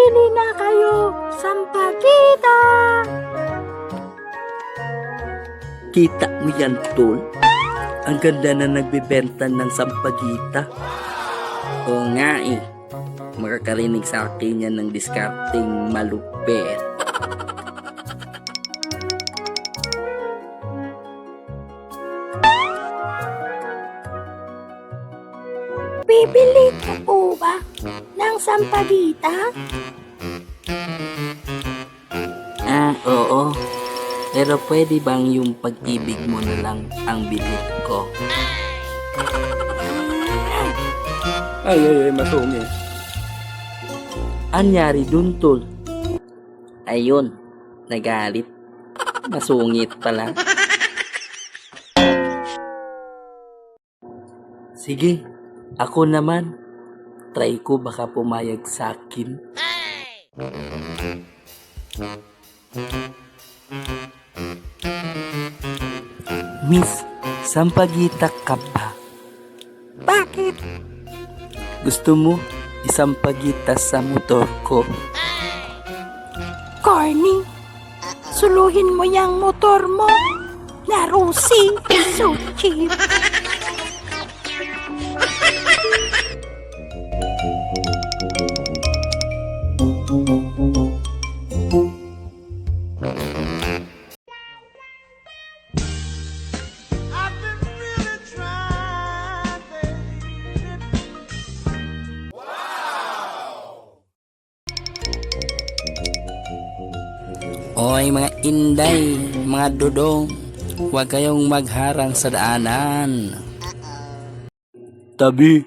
Bili na kayo, sampagita! Kita mo yan, tol? Ang ganda na nagbebenta ng sampagita. Oo nga eh. Makakarinig sa akin yan ng diskarting malupit. Bibili ka po ba ng sampagita? Oo. Pero pwede bang yung pag-ibig mo na lang ang bilhin ko? Ay, masungit. Anyari dun, tol? Ayun, nagalit. Masungit pala. Sige, ako naman. Try ko baka pumayag sa akin. Miss, sampagita ka ba? Bakit? Gusto mo isampagita sa motor ko? Corny, suluhin mo yung motor mo. Narusi, so cheap. Oy mga inday, mga dodong, huwag kayong magharang sa daanan. Tabi,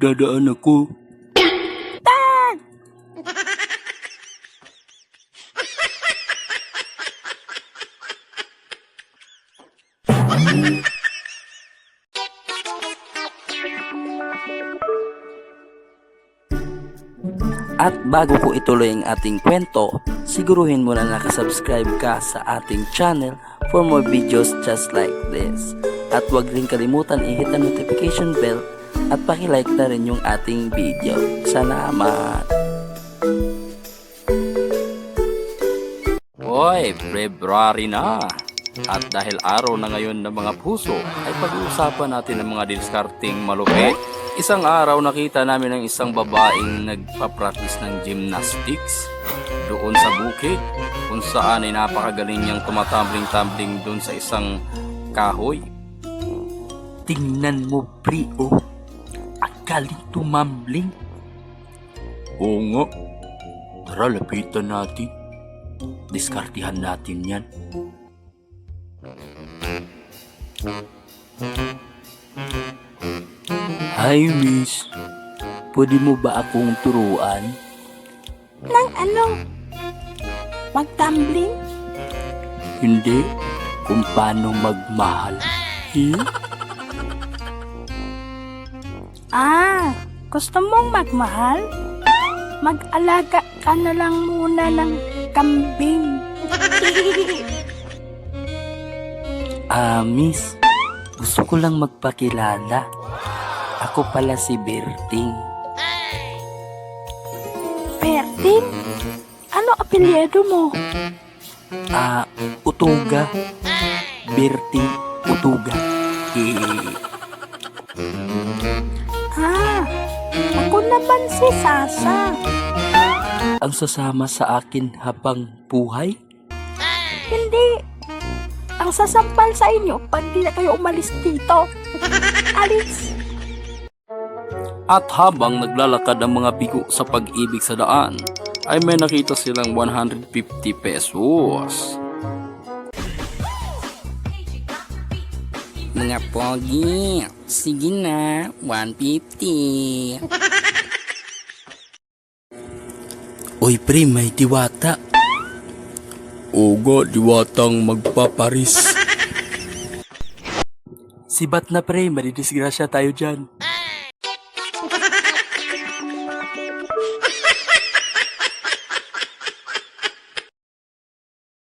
dadaan ako. At bago ko ituloy ang ating kwento, siguruhin mo na nakasubscribe ka sa ating channel for more videos just like this. At huwag rin kalimutan i-hit ang notification bell at paki-like na rin yung ating video. Salamat! Hoy, February na! At dahil araw na ngayon ng mga puso, ay pag-uusapan natin ang mga diskarting malupit. Isang araw nakita namin ang isang babaeng nagpa-practice ng gymnastics doon sa bukid, kung saan ay napakagaling niyang tumatambling-tambling doon sa isang kahoy. Tingnan mo, pre, oh. Ang galing tumambling. Oo nga. Tara, lapitan natin. Diskartihan natin yan. Hi, miss. Pwede mo ba akong turuan? Nang ano? Magtumbling? Hindi. Kung paano magmahal. Gusto mong magmahal? Mag-alaga ka na lang muna ng kambing. Miss. Gusto ko lang magpakilala. Ako pala si Berting. Berting? Ano apelyido mo? Utuga. Berting Utuga. Ako naman si Sasa. Ang sasama sa akin habang buhay? Hindi. Ang sasampal sa inyo pag di na kayo umalis dito. Alis. At habang naglalakad ang mga bigo sa pag-ibig sa daan, ay may nakita silang 150 pesos. Mga pogi, sige na, 150. Uy pre, may diwata. Oga, diwatang magpaparis. Sibat na pre, madidisgrasya tayo dyan.